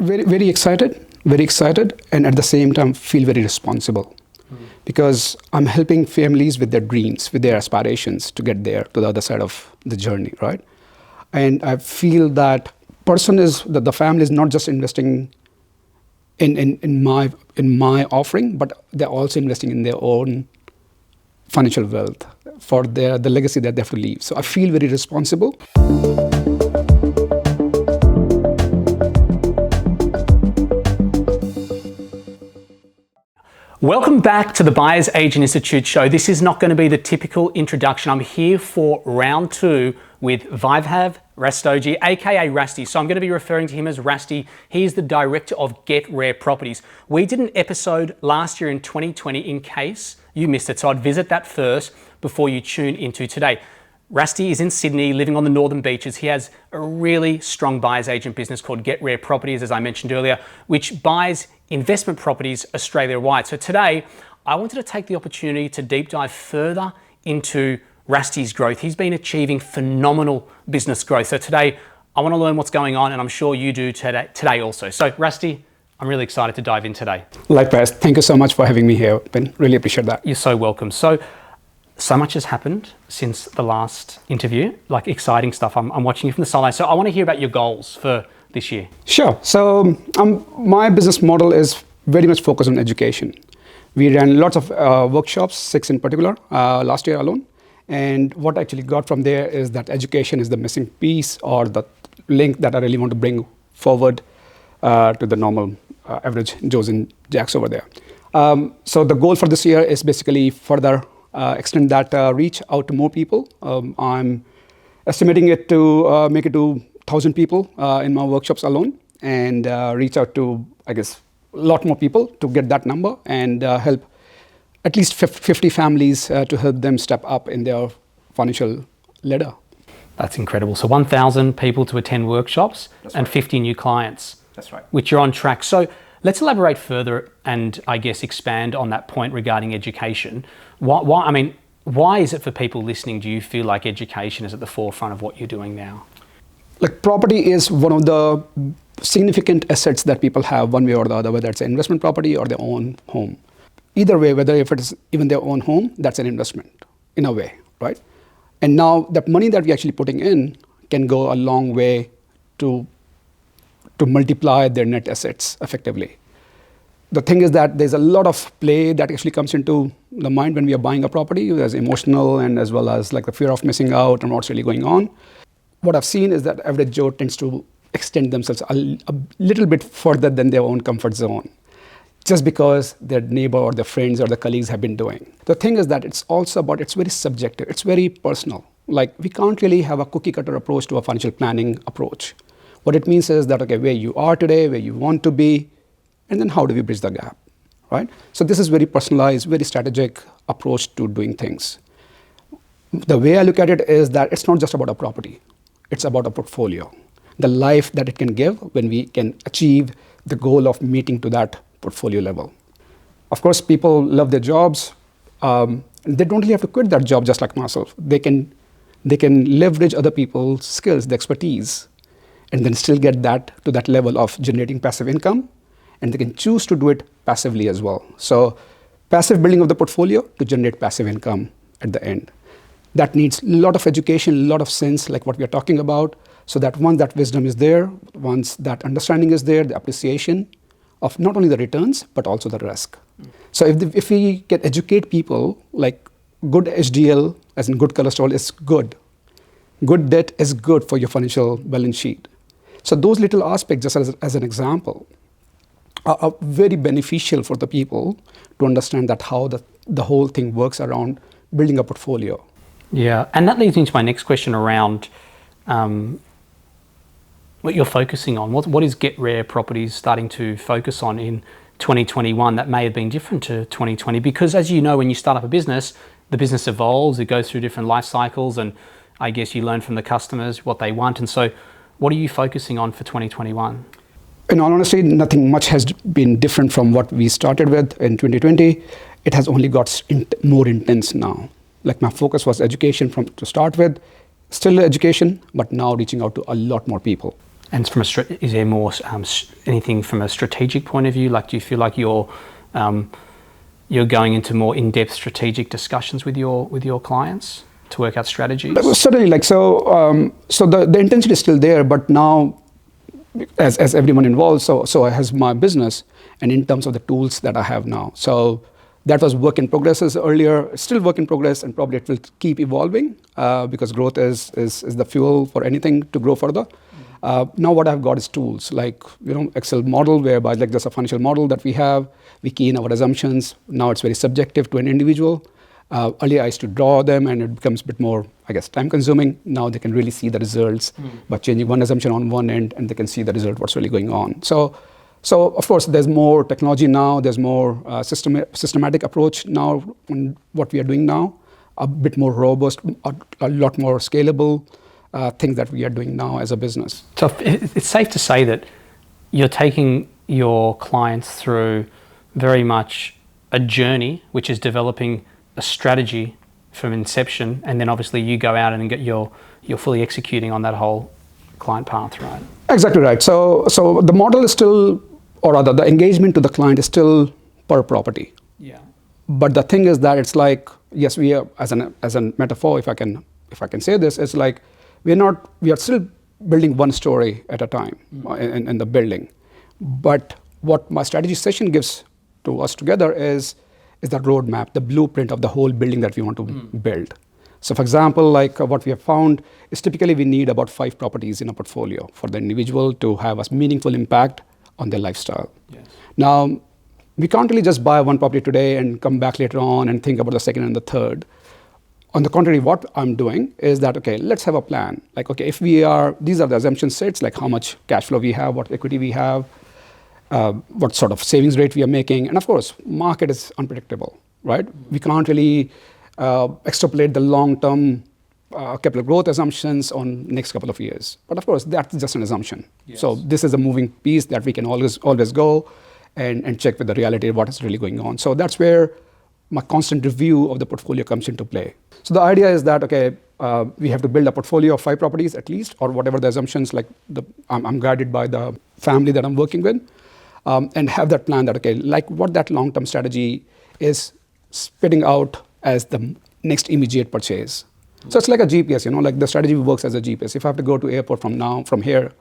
Very excited, and at the same time feel very responsible because I'm helping families with their dreams, with their aspirations to get there to the other side of the journey, right? And I feel that the family is not just investing in my offering, but they're also investing in their own financial wealth for the legacy that they have to leave. So I feel very responsible. Welcome back to the Buyers Agent Institute show. This is not going to be the typical introduction. I'm here for round two with Vaibhav Rastogi, aka Rasti. So I'm going to be referring to him as Rasti. He's the director of Get Rare Properties. We did an episode last year in 2020 in case you missed it. So I'd visit that first before you tune into today. Rasti is in Sydney, living on the northern beaches. He has a really strong buyer's agent business called Get Rare Properties, as I mentioned earlier, which buys investment properties Australia-wide. So today, I wanted to take the opportunity to deep dive further into Rasti's growth. He's been achieving phenomenal business growth. So today, I want to learn what's going on, and I'm sure you do today also. So Rasti, I'm really excited to dive in today. Likewise, thank you so much for having me here, Ben. Really appreciate that. You're so welcome. So much has happened since the last interview, like exciting stuff. I'm watching you from the sideline. So I want to hear about your goals for this year. Sure. So my business model is very much focused on education. We ran lots of workshops, 6 in particular, last year alone. And what I actually got from there is that education is the missing piece or the link that I really want to bring forward to the normal average Joes and Jacks over there. So the goal for this year is basically further extend that reach out to more people. I'm estimating it to make it to 1,000 people in my workshops alone and reach out to, I guess, a lot more people to get that number and help at least 50 families to help them step up in their financial ladder. That's incredible. So 1,000 people to attend workshops. That's and right. 50 new clients. That's right. Which you're on track. So let's elaborate further and I guess expand on that point regarding education. Why is it for people listening, do you feel like education is at the forefront of what you're doing now? Like property is one of the significant assets that people have one way or the other, whether it's an investment property or their own home. Either way, whether if it is even their own home, that's an investment in a way, right? And now that money that we're actually putting in can go a long way to multiply their net assets effectively. The thing is that there's a lot of play that actually comes into the mind when we are buying a property. There's emotional and as well as like the fear of missing out and what's really going on. What I've seen is that average Joe tends to extend themselves a little bit further than their own comfort zone, just because their neighbor or their friends or their colleagues have been doing. The thing is that it's very subjective, it's very personal. Like we can't really have a cookie cutter approach to a financial planning approach. What it means is that, okay, where you are today, where you want to be, and then how do we bridge the gap, right? So this is very personalized, very strategic approach to doing things. The way I look at it is that it's not just about a property, it's about a portfolio. The life that it can give when we can achieve the goal of meeting to that portfolio level. Of course, people love their jobs. They don't really have to quit that job just like myself. They can leverage other people's skills, the expertise, and then still get that to that level of generating passive income. And they can choose to do it passively as well. So passive building of the portfolio to generate passive income at the end. That needs a lot of education, a lot of sense, like what we are talking about, so that once that wisdom is there, once that understanding is there, the appreciation of not only the returns, but also the risk. So if we can educate people, like good HDL, as in good cholesterol, is good. Good debt is good for your financial balance sheet. So those little aspects, just as an example, are very beneficial for the people to understand that how the whole thing works around building a portfolio. Yeah, and that leads me to my next question around what you're focusing on. What is Get Rare Properties starting to focus on in 2021 that may have been different to 2020? Because as you know, when you start up a business, the business evolves, it goes through different life cycles, and I guess you learn from the customers what they want. And so what are you focusing on for 2021? In all honesty, nothing much has been different from what we started with in 2020. It has only got more intense now. Like my focus was education to start with, still education, but now reaching out to a lot more people. And is there more anything from a strategic point of view? Like, do you feel like you're going into more in-depth strategic discussions with your clients to work out strategies? Certainly, so the intention is still there, but now, as everyone involved, so has my business, and in terms of the tools that I have now. So that was work in progress as earlier, still work in progress, and probably it will keep evolving because growth is the fuel for anything to grow further. Now what I've got is tools like Excel model, whereby like there's a financial model that we have. We key in our assumptions. Now it's very subjective to an individual. Earlier I used to draw them, and it becomes a bit more, I guess, time consuming. Now they can really see the results by changing one assumption on one end, and they can see the result, what's really going on. So of course there's more technology now. There's more systematic approach now on what we are doing now. A bit more robust, a lot more scalable things that we are doing now as a business. So it's safe to say that you're taking your clients through very much a journey, which is developing a strategy from inception, and then obviously you go out and you're fully executing on that whole client path, right? Exactly right. So the model is still, or rather the engagement to the client is still per property. Yeah. But the thing is that it's like, yes, we are, as a metaphor, if I can say this, it's like we are still building one story at a time in the building. But what my strategy session gives to us together is the roadmap, the blueprint of the whole building that we want to build. So for example, like what we have found is typically we need about 5 properties in a portfolio for the individual to have a meaningful impact on their lifestyle. Yes. Now, we can't really just buy one property today and come back later on and think about the second and the third. On the contrary, what I'm doing is that, okay, let's have a plan. Like, okay, if these are the assumption sets, like how much cash flow we have, what equity we have, what sort of savings rate we are making. And of course, market is unpredictable, right? We can't really extrapolate the long-term capital growth assumptions on next couple of years. But of course, that's just an assumption. Yes. So this is a moving piece that we can always go and check with the reality of what is really going on. So that's where my constant review of the portfolio comes into play. So the idea is that, okay, we have to build a portfolio of 5 properties at least, or whatever the assumptions, like I'm guided by the family that I'm working with, and have that plan that, okay, like what that long-term strategy is spitting out as the next immediate purchase. So it's like a GPS, like the strategy works as a GPS. If I have to go to airport from here,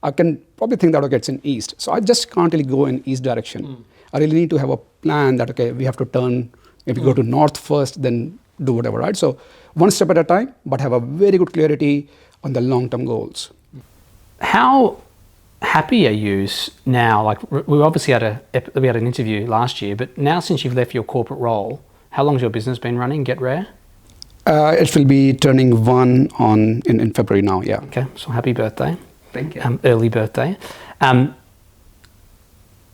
I can probably think that, okay, it's in east. So I just can't really go in east direction. I really need to have a plan that, okay, we have to turn, maybe go to north first, then do whatever, right? So one step at a time, but have a very good clarity on the long-term goals. How happy are you now? Like, we obviously had an interview last year, but now since you've left your corporate role, how long's your business been running, Get Rare? It will be turning 1 in February now, yeah. Okay, so happy birthday. Thank you. Early birthday.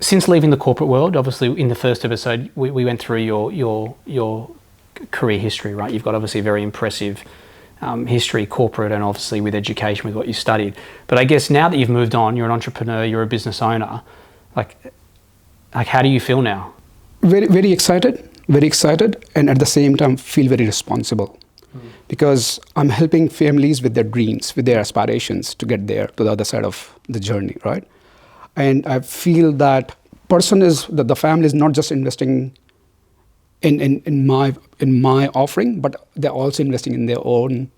Since leaving the corporate world, obviously in the first episode, we went through your career history, right? You've got obviously a very impressive history, corporate, and obviously with education, with what you studied. But I guess now that you've moved on, you're an entrepreneur, you're a business owner, like how do you feel now? Very, very excited, and at the same time feel very responsible. Because I'm helping families with their dreams, with their aspirations to get there, to the other side of the journey, right? And I feel that the family is not just investing in my offering, but they're also investing in their own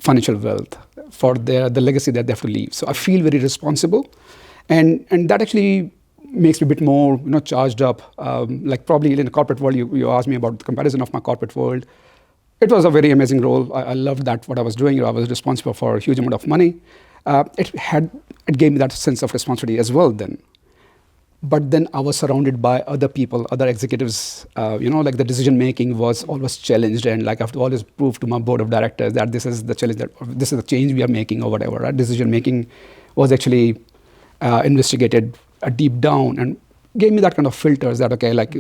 financial wealth for the legacy that they have to leave. So I feel very responsible, and that actually makes me a bit more charged up. Like probably in the corporate world, you asked me about the comparison of my corporate world. It was a very amazing role. I loved that, what I was doing. I was responsible for a huge amount of money. It gave me that sense of responsibility as well then. But then I was surrounded by other people, other executives, like the decision making was always challenged, and like I have to always prove to my board of directors that this is the challenge, that this is the change we are making or whatever, right? Decision making was actually investigated deep down and gave me that kind of filters that, okay, like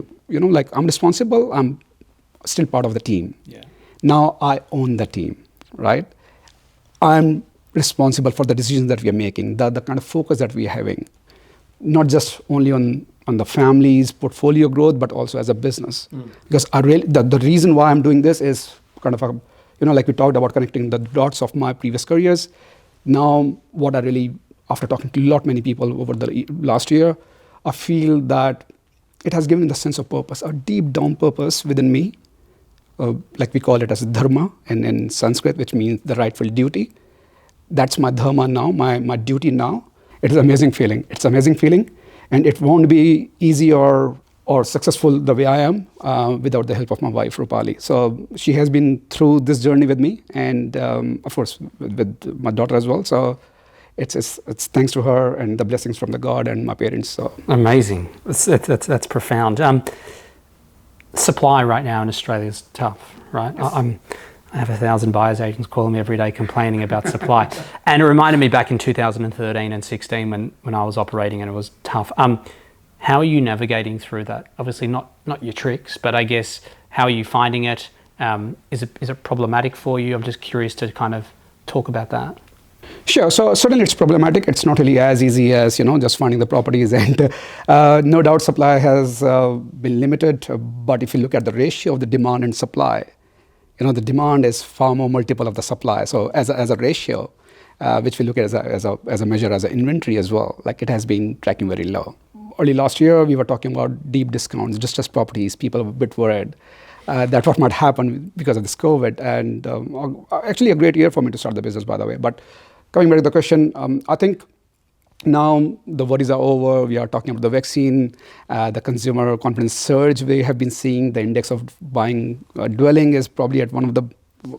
I'm responsible, I'm still part of the team. Yeah. Now I own the team, right? I'm responsible for the decisions that we are making, the kind of focus that we are having, not just only on the family's portfolio growth, but also as a business. Because the reason why I'm doing this is kind of like we talked about connecting the dots of my previous careers. Now what I really after talking to many people over the last year, I feel that it has given the sense of purpose, a deep down purpose within me, like we call it as dharma in Sanskrit, which means the rightful duty. That's my dharma now, my duty now. It is an amazing feeling. It's an amazing feeling, and it won't be easy or successful the way I am without the help of my wife, Rupali. So she has been through this journey with me, and of course with my daughter as well. So it's thanks to her and the blessings from the God and my parents. So amazing. That's profound. Supply right now in Australia is tough, right? Yes. I have 1,000 buyers agents calling me every day complaining about supply. And it reminded me back in 2013 and 16 when I was operating and it was tough. How are you navigating through that? Obviously not your tricks, but I guess how are you finding it? Is it problematic for you? I'm just curious to kind of talk about that. Sure. So certainly it's problematic. It's not really as easy as, just finding the properties. And no doubt supply has been limited. But if you look at the ratio of the demand and supply, the demand is far more multiple of the supply. So as a ratio, which we look at as a measure, as an inventory as well, like it has been tracking very low. Early last year, we were talking about deep discounts, distressed properties. People were a bit worried that what might happen because of this COVID. And actually a great year for me to start the business, by the way. But coming back to the question, I think now the worries are over. We are talking about the vaccine, the consumer confidence surge we have been seeing. The index of buying dwelling is probably at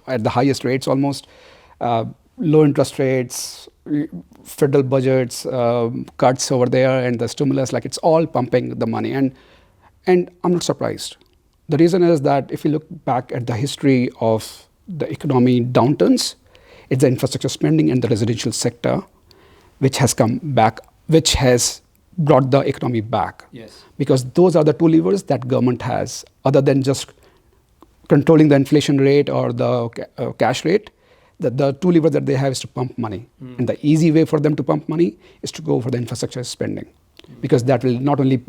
at the highest rates almost. Low interest rates, federal budgets, cuts over there, and the stimulus, like it's all pumping the money. And I'm not surprised. The reason is that if you look back at the history of the economy downturns, it's the infrastructure spending and the residential sector which has come back, which has brought the economy back. Yes. Because those are the two levers that government has, other than just controlling the inflation rate or the cash rate. The two levers that they have is to pump money. And the easy way for them to pump money is to go for the infrastructure spending. Because that will not only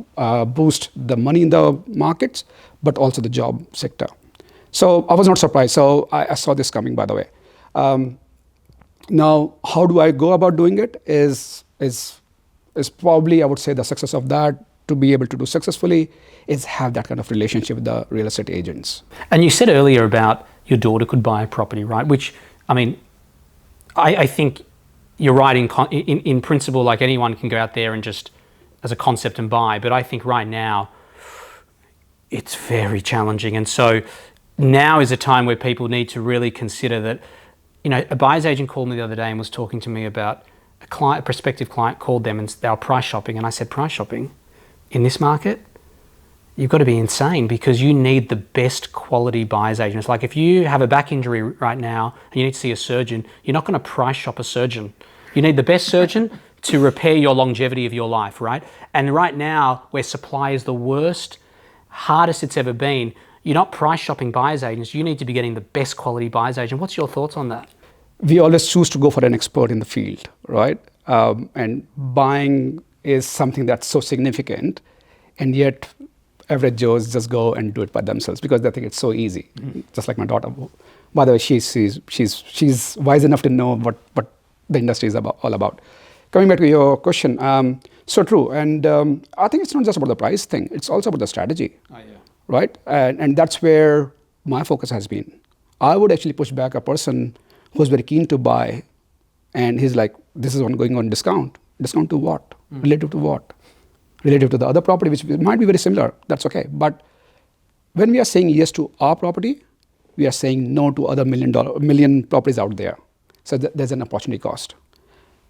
boost the money in the markets, but also the job sector. So I was not surprised. So I saw this coming, by the way. Now, how do I go about doing it is probably, I would say, the success of that, to be able to do successfully, is have that kind of relationship with the real estate agents. And you said earlier about your daughter could buy a property, right? Which, I mean, I think you're right in principle, like anyone can go out there and just, as a concept, and buy. But I think right now, it's very challenging. And so now is a time where people need to really consider that. A buyer's agent called me the other day and was talking to me about a prospective client called them and they were price shopping. And I said, price shopping in this market? You've got to be insane, because you need the best quality buyer's agents. Like if you have a back injury right now and you need to see a surgeon, you're not going to price shop a surgeon. You need the best surgeon to repair your longevity of your life, right? And right now, where supply is the worst, hardest it's ever been, you're not price shopping buyer's agents. You need to be getting the best quality buyer's agent. What's your thoughts on that? We always choose to go for an expert in the field, right? And buying is something that's so significant, and yet average Joes just go and do it by themselves because they think it's so easy. Mm-hmm. Just like my daughter. By the way, she's wise enough to know what the industry is all about. Coming back to your question, so true. And I think it's not just about the price thing. It's also about the strategy. Oh, yeah. Right? And that's where my focus has been. I would actually push back a person who's very keen to buy, and he's like, this is going on discount. Discount to what? Relative to what? Relative to the other property, which might be very similar. That's okay. But when we are saying yes to our property, we are saying no to other million properties out there. So there's an opportunity cost.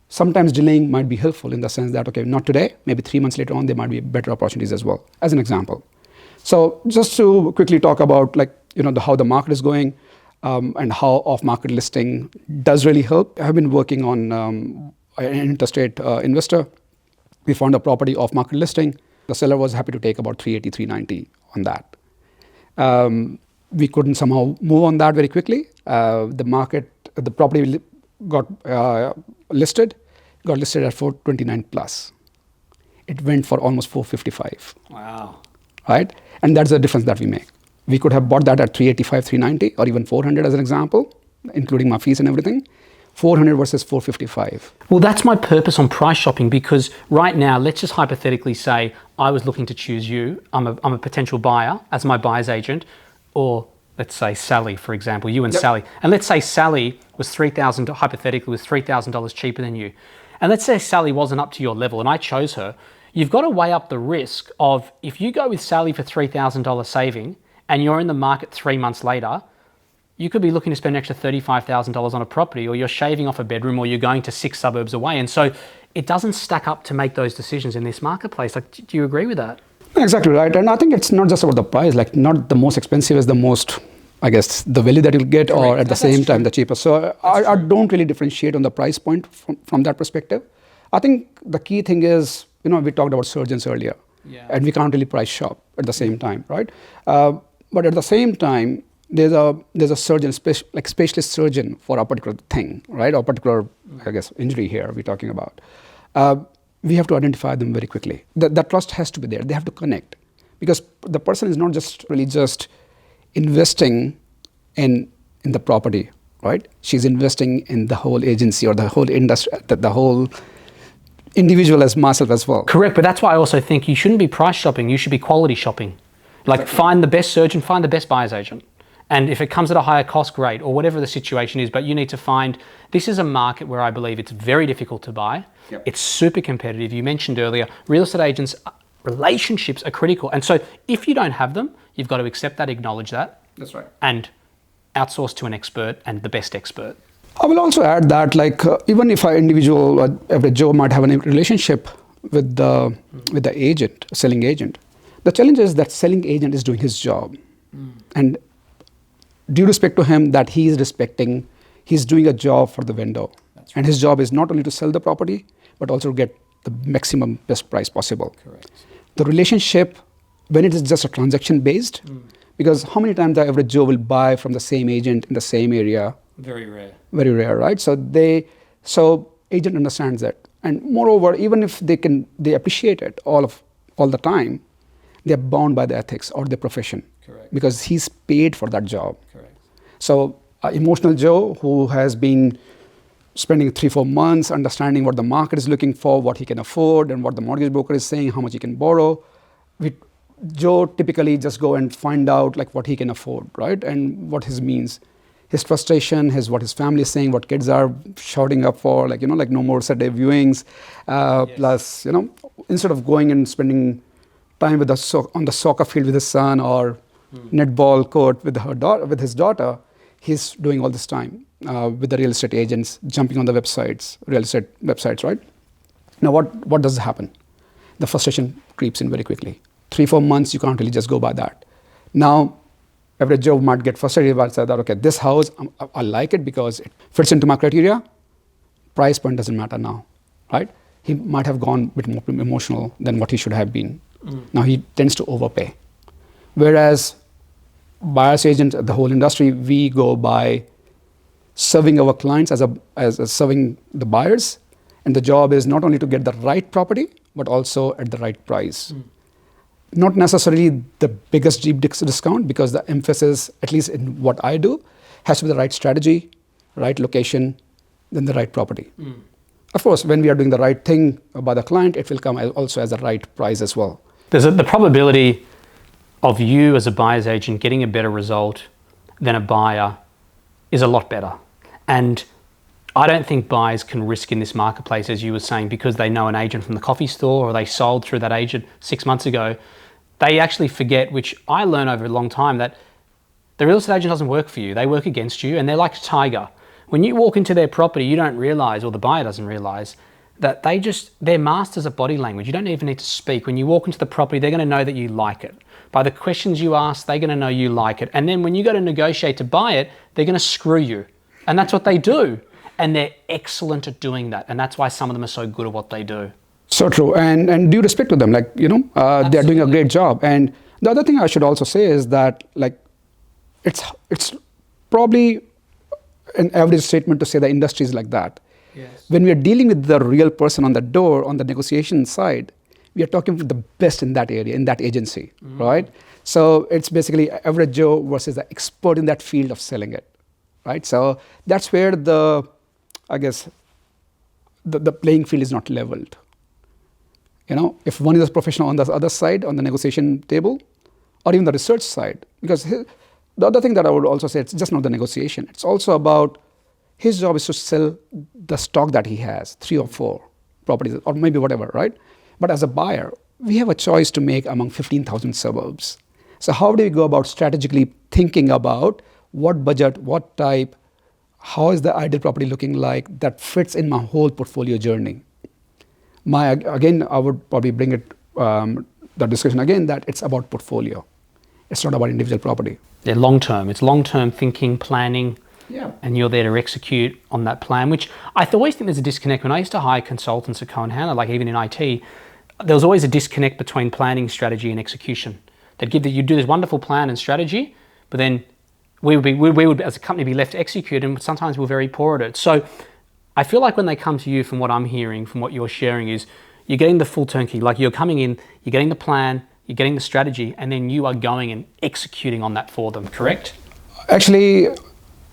Sometimes delaying might be helpful in the sense that, okay, not today, maybe 3 months later on, there might be better opportunities as well, as an example. So just to quickly talk about how the market is going and how off-market listing does really help. I have been working on an interstate investor. We found a property off-market listing. The seller was happy to take about 380, 390 on that. We couldn't somehow move on that very quickly. The property got listed at 429 plus. It went for almost 455. Wow. Right? And that's the difference that we make. We could have bought that at 385, 390, or even 400 as an example, including my fees and everything. 400 versus 455. Well, that's my purpose on price shopping, because right now, let's just hypothetically say I was looking to choose you. I'm a potential buyer as my buyer's agent, or let's say Sally, for example, you and Sally. And let's say Sally was hypothetically was $3,000 cheaper than you. And let's say Sally wasn't up to your level and I chose her. You've got to weigh up the risk of, if you go with Sally for $3,000 saving and you're in the market 3 months later, you could be looking to spend an extra $35,000 on a property, or you're shaving off a bedroom, or you're going to 6 suburbs away. And so it doesn't stack up to make those decisions in this marketplace. Like, do you agree with that? Exactly right. And I think it's not just about the price, like not the most expensive is the most, I guess, the value that you'll get, Correct. or at the same time, the cheapest. So I don't really differentiate on the price point from that perspective. I think the key thing is, we talked about surgeons earlier, and we can't really price shop at the same time, right? But at the same time, there's a surgeon, like specialist surgeon for a particular thing, right? Or particular, I guess, injury here we're talking about. We have to identify them very quickly. That trust has to be there. They have to connect, because the person is not just investing in the property, right? She's investing in the whole agency or the whole industry, the whole individual as myself as well. Correct, but that's why I also think you shouldn't be price shopping, you should be quality shopping. Like, find the best surgeon, find the best buyer's agent. And if it comes at a higher cost, great, or whatever the situation is, but you need to find, this is a market where I believe it's very difficult to buy. Yep. It's super competitive. You mentioned earlier, real estate agents, relationships are critical. And so if you don't have them, you've got to accept that, acknowledge that. That's right. And outsource to an expert, and the best expert. I will also add that, even if an individual, every Joe might have a relationship with the agent, selling agent, the challenge is that selling agent is doing his job. And due respect to him, that he is respecting, he's doing a job for the vendor. Right. And his job is not only to sell the property, but also get the maximum best price possible. Correct. The relationship, when it is just a transaction based, because how many times the average Joe will buy from the same agent in the same area? Very rare. Very rare, right? So agent understands that. And moreover, even if they appreciate it all the time, they're bound by the ethics or the profession. Correct. Because he's paid for that job. Correct. So emotional Joe, who has been spending 3-4 months understanding what the market is looking for, what he can afford, and what the mortgage broker is saying, how much he can borrow, Joe typically just go and find out what he can afford, right? And what his means. His frustration, what his family is saying, what kids are shouting up for, no more Saturday viewings. Plus, instead of going and spending time on the soccer field with his son, or netball court with his daughter, he's doing all this time with the real estate agents, jumping on the real estate websites, right? Now, what does happen? The frustration creeps in very quickly. 3-4 months, you can't really just go by that. Now, average Joe might get frustrated about that, okay, this house, I like it because it fits into my criteria. Price point doesn't matter now, right? He might have gone a bit more emotional than what he should have been. Now he tends to overpay. Whereas buyer's agents, the whole industry, we go by serving our clients as serving the buyers. And the job is not only to get the right property, but also at the right price. Not necessarily the biggest deep discount, because the emphasis, at least in what I do, has to be the right strategy, right location, then the right property. Of course, when we are doing the right thing by the client, it will come also as the right price as well. The probability of you as a buyer's agent getting a better result than a buyer is a lot better. And I don't think buyers can risk in this marketplace, as you were saying, because they know an agent from the coffee store, or they sold through that agent 6 months ago. They actually forget, which I learned over a long time, that the real estate agent doesn't work for you. They work against you, and they're like a tiger. When you walk into their property, you don't realize, or the buyer doesn't realize, that they're masters of body language. You don't even need to speak. When you walk into the property, they're going to know that you like it. By the questions you ask, they're going to know you like it. And then when you go to negotiate to buy it, they're going to screw you. And that's what they do. And they're excellent at doing that. And that's why some of them are so good at what they do. So true. And due respect to them, they're doing a great job. And the other thing I should also say is that, it's probably an average statement to say the industry is like that. Yes. When we are dealing with the real person on the door, on the negotiation side, we are talking with the best in that area, in that agency, right? So it's basically average Joe versus the expert in that field of selling it, right? So that's where the I guess, the playing field is not leveled. If one is a professional on the other side, on the negotiation table, or even the research side, because the other thing that I would also say, it's just not the negotiation. It's also about his job is to sell the stock that he has, 3 or 4 properties, or maybe whatever, right? But as a buyer, we have a choice to make among 15,000 suburbs. So how do we go about strategically thinking about what budget, what type, how is the ideal property looking like that fits in my whole portfolio journey? Again, I would probably bring it, the discussion again, that it's about portfolio. It's not about individual property. They're long-term. It's long-term thinking, planning, Yeah. and you're there to execute on that plan, which I always think there's a disconnect. When I used to hire consultants at Cohen Hanna, like even in IT, there was always a disconnect between planning, strategy, and execution. You do this wonderful plan and strategy, but then we would as a company be left to execute, and sometimes we're very poor at it. So I feel like when they come to you, from what I'm hearing, from what you're sharing, is you're getting the full turnkey. Like you're coming in, you're getting the plan, you're getting the strategy, and then you are going and executing on that for them, correct? Actually,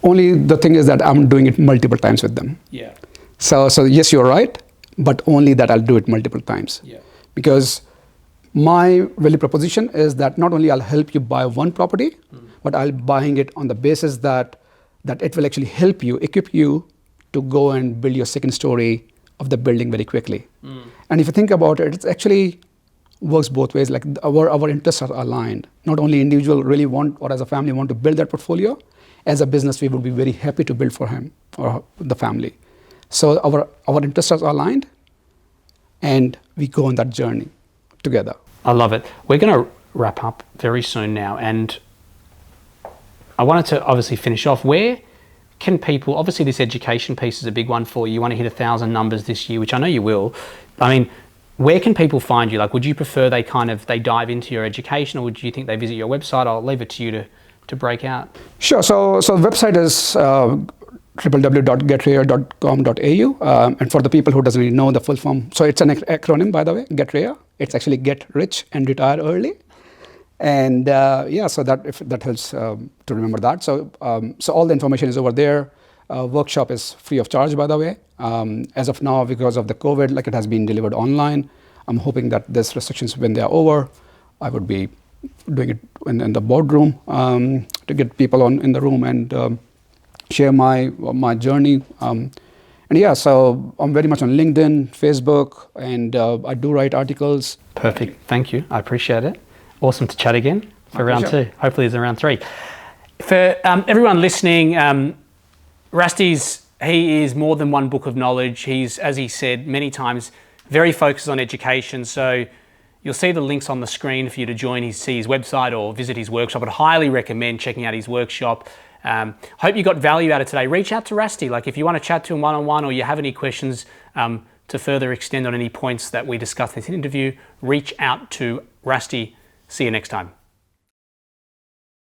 only the thing is that I'm doing it multiple times with them. Yeah. So yes, you're right, but only that I'll do it multiple times. Yeah. Because my value proposition is that not only I'll help you buy one property, but I'll buying it on the basis that it will actually help you, equip you to go and build your second story of the building very quickly. And if you think about it, it actually works both ways. Like our interests are aligned. Not only individual really want, or as a family want to build that portfolio, as a business we would be very happy to build for him or the family. So our interests are aligned, and we go on that journey together. I love it. We're going to wrap up very soon now, and I wanted to obviously finish off. Where can people, obviously this education piece is a big one for you. You want to hit 1,000 numbers this year, which I know you will. I mean, where can people find you? Like, would you prefer they dive into your education, or would you think they visit your website? I'll leave it to you to break out. Sure. So the website is www.getrea.com.au. And for the people who doesn't really know the full form, so it's an acronym, by the way, GetRea. It's actually Get Rich and Retire Early. And so that helps to remember that. So all the information is over there. Workshop is free of charge, by the way. As of now, because of the COVID, like it has been delivered online. I'm hoping that these restrictions, when they are over, I would be doing it in the boardroom to get people in the room and share my journey. So I'm very much on LinkedIn, Facebook, and I do write articles. Perfect. Thank you. I appreciate it. Awesome to chat again for round 2. Hopefully there's a round 3. For everyone listening, he is more than one book of knowledge. He's, as he said many times, very focused on education. So you'll see the links on the screen for you to see his website or visit his workshop. I'd highly recommend checking out his workshop. Hope you got value out of today. Reach out to Rasti. Like if you want to chat to him one-on-one, or you have any questions to further extend on any points that we discussed in this interview, reach out to Rasti. See you next time.